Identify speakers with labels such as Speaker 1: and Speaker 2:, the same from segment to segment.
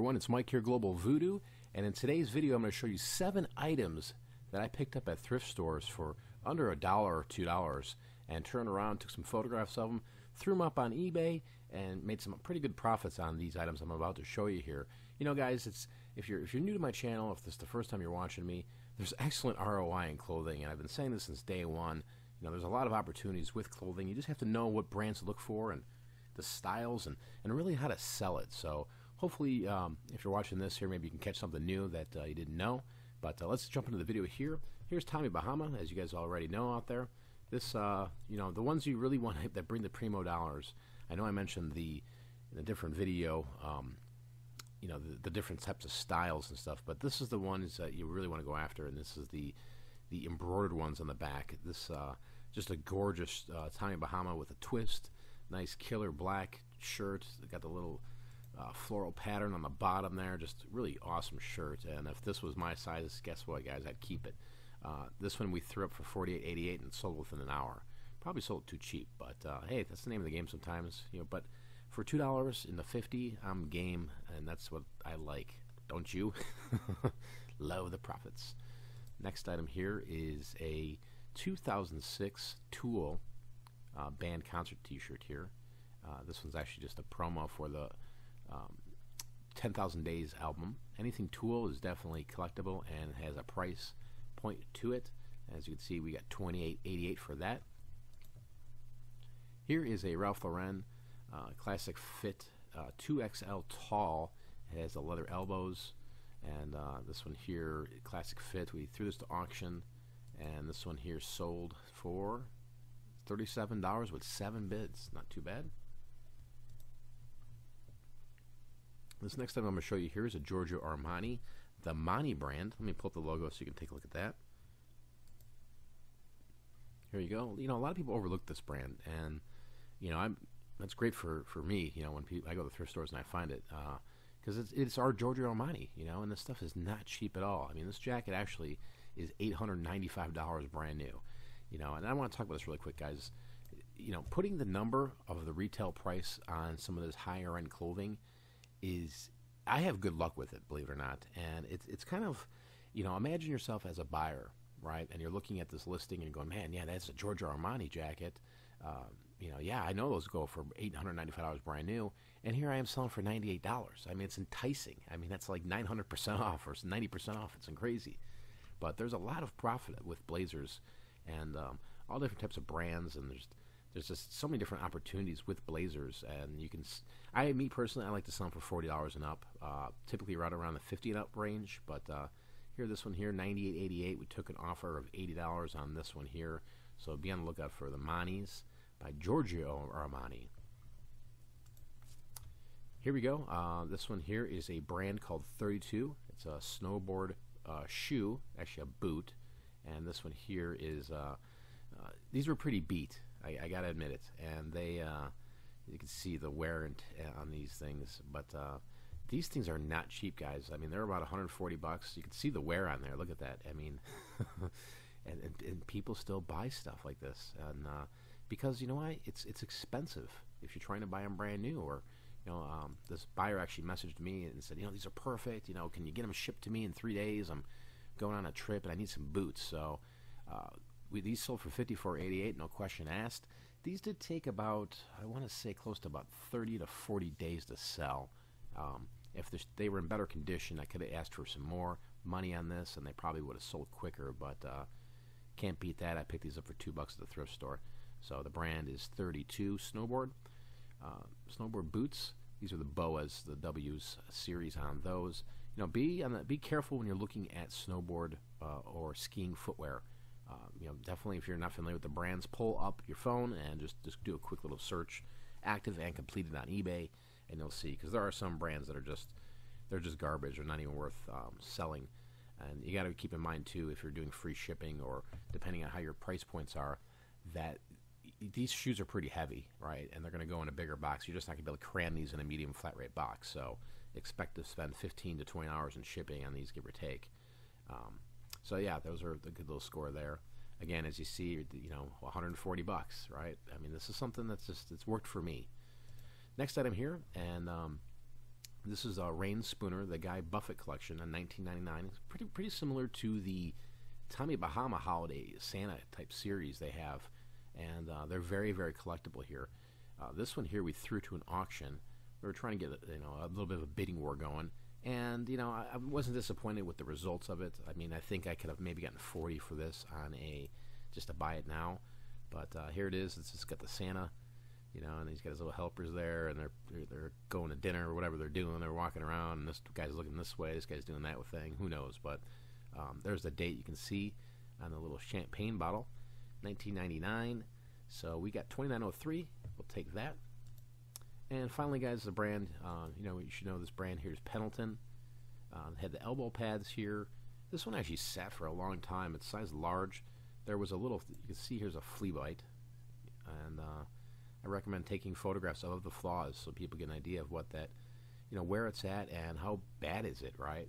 Speaker 1: everyone, it's Mike here, Global Voodoo, and in today's video I'm going to show you 7 items that I picked up at thrift stores for under $1 or $2 and turned around, took some photographs of them, threw them up on eBay, and made some pretty good profits on these items I'm about to show you here. You know, guys, if you're new to my channel, if this is the first time you're watching me, there's excellent ROI in clothing, and I've been saying this since day one. You know, there's a lot of opportunities with clothing. You just have to know what brands to look for and the styles and really how to sell it. So hopefully, if you're watching this here, maybe you can catch something new that you didn't know. But let's jump into the video here. Here's Tommy Bahama, as you guys already know out there. This, you know, the ones you really want that bring the primo dollars. I know I mentioned in a different video, you know, the different types of styles and stuff. But this is the ones that you really want to go after, and this is the embroidered ones on the back. This just a gorgeous Tommy Bahama with a twist. Nice killer black shirt. Got the little floral pattern on the bottom there. Just really awesome shirt. And if this was my size, guess what, guys? I'd keep it. This one we threw up for $48.88 and sold within an hour. Probably sold too cheap, but hey, that's the name of the game sometimes. You know, but for $2 in the 50, I'm game, and that's what I like. Don't you? Love the profits. Next item here is a 2006 Tulle Band concert t-shirt here. This one's actually just a promo for the 10,000 Days album. Anything Tulle is definitely collectible and has a price point to it. As you can see, we got $28.88 for that. Here is a Ralph Lauren classic fit 2XL tall. It has the leather elbows, and this one here, classic fit. We threw this to auction, and this one here sold for $37 with 7 bids. Not too bad. This next time I'm going to show you here is a Giorgio Armani, the Mani brand. Let me pull up the logo so you can take a look at that. Here you go. You know, a lot of people overlook this brand, and you know, that's great for me. You know, when I go to the thrift stores and I find it, because it's our Giorgio Armani. You know, and this stuff is not cheap at all. I mean, this jacket actually is $895 brand new. You know, and I want to talk about this really quick, guys. You know, putting the number of the retail price on some of this higher end clothing is, I have good luck with it, believe it or not. And it's kind of, you know, imagine yourself as a buyer, right? And you're looking at this listing and you're going, man, yeah, that's a Giorgio Armani jacket. You know, yeah, I know those go for $895 brand new, and here I am selling for $98. I mean, it's enticing. I mean, that's like 900% off or 90% off. It's crazy. But there's a lot of profit with blazers and all different types of brands, and there's just so many different opportunities with blazers. And you can, me personally, I like to sell them for $40 and up, typically right around the $50 and up range. But here, this one here, $98.88. We took an offer of $80 on this one here, so be on the lookout for the Manis by Giorgio Armani. Here we go. This one here is a brand called 32. It's a snowboard shoe, actually a boot. And this one here is, these were pretty beat, I gotta admit it. And they, you can see the wear on these things. But these things are not cheap, guys. I mean, they're about 140 bucks. You can see the wear on there. Look at that. I mean, and people still buy stuff like this. And because, you know what, it's expensive if you're trying to buy them brand new. Or, you know, this buyer actually messaged me and said, you know, these are perfect. You know, can you get them shipped to me in 3 days? I'm going on a trip and I need some boots. So these sold for $54.88, no question asked. These did take about, I want to say, close to about 30 to 40 days to sell. If they were in better condition, I could have asked for some more money on this, and they probably would have sold quicker. But can't beat that. I picked these up for $2 at the thrift store. So the brand is 32 Snowboard. Snowboard boots. These are the BOAs, the W's series on those. You know, be careful when you're looking at snowboard or skiing footwear. You know, definitely, if you're not familiar with the brands, pull up your phone and just do a quick little search, active and completed on eBay, and you'll see, because there are some brands that are they're just garbage. They're not even worth selling. And you got to keep in mind too, if you're doing free shipping or depending on how your price points are, that these shoes are pretty heavy, right? And they're going to go in a bigger box. You're just not going to be able to cram these in a medium flat rate box. So expect to spend 15 to 20 hours in shipping on these, give or take. So yeah, those are the good little score there. Again, as you see, you know, 140 bucks, right? I mean, this is something that's just, it's worked for me. Next item here, and This is a Rain Spooner, the guy Buffett Collection in 1999. It's pretty similar to the Tommy Bahama holiday Santa type series they have, and they're very collectible here. This one here we threw to an auction. We were trying to get a little bit of a bidding war going, and I wasn't disappointed with the results of it. I mean, I think I could have maybe gotten 40 for this on just to buy it now, but here it is. It's just got the Santa, and he's got his little helpers there, and they're going to dinner or whatever they're doing. They're walking around, and this guy's looking this way, this guy's doing that thing. Who knows? But there's the date you can see on the little champagne bottle, 1999. So we got 2903. We'll take that. And finally, guys, the brand, you should know this brand here is Pendleton. Had the elbow pads here. This one actually sat for a long time. It's size large. There was a little, you can see here's a flea bite. And I recommend taking photographs of the flaws so people get an idea of what that, where it's at and how bad is it, right?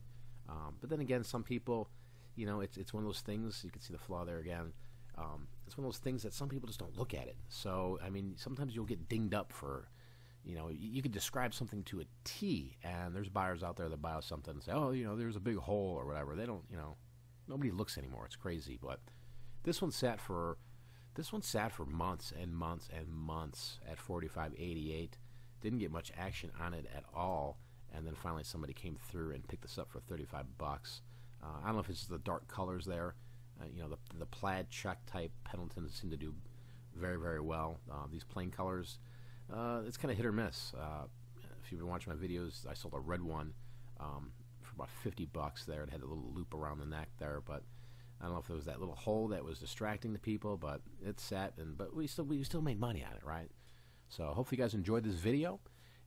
Speaker 1: But then again, some people, it's one of those things, you can see the flaw there again. It's one of those things that some people just don't look at it. So, I mean, sometimes you'll get dinged up for, you could describe something to a T, and there's buyers out there that buy something and say, oh, there's a big hole or whatever. They don't, nobody looks anymore. It's crazy. But this one sat for months and months and months at $45.88. Didn't get much action on it at all, and then finally somebody came through and picked this up for $35. I don't know if it's the dark colors there. The plaid check type Pendletons seem to do very well. These plain colors, it's kind of hit or miss. If you've been watching my videos, I sold a red one for about $50 there. It had a little loop around the neck there, but I don't know if there was that little hole that was distracting the people, but it sat, but we still made money on it, right? So hopefully you guys enjoyed this video.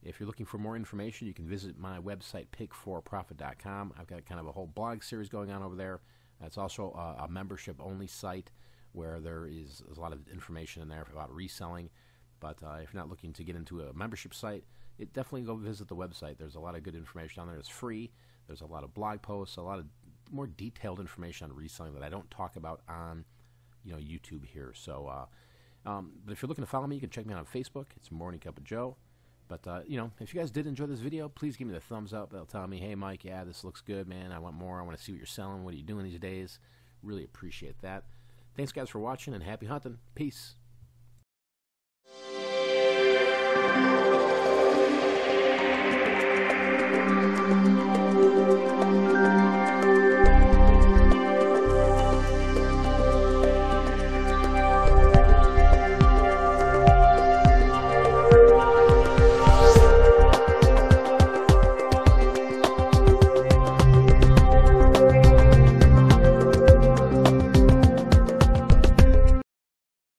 Speaker 1: If you're looking for more information, you can visit my website, pick4profit.com. I've got kind of a whole blog series going on over there. It's also a membership-only site where there's a lot of information in there about reselling. But if you're not looking to get into a membership site, definitely go visit the website. There's a lot of good information on there. It's free. There's a lot of blog posts, a lot of more detailed information on reselling that I don't talk about on YouTube here. So, but if you're looking to follow me, you can check me out on Facebook. It's Morning Cup of Joe. But, if you guys did enjoy this video, please give me the thumbs up. That'll tell me, hey, Mike, yeah, this looks good, man. I want more. I want to see what you're selling. What are you doing these days? Really appreciate that. Thanks, guys, for watching, and happy hunting. Peace.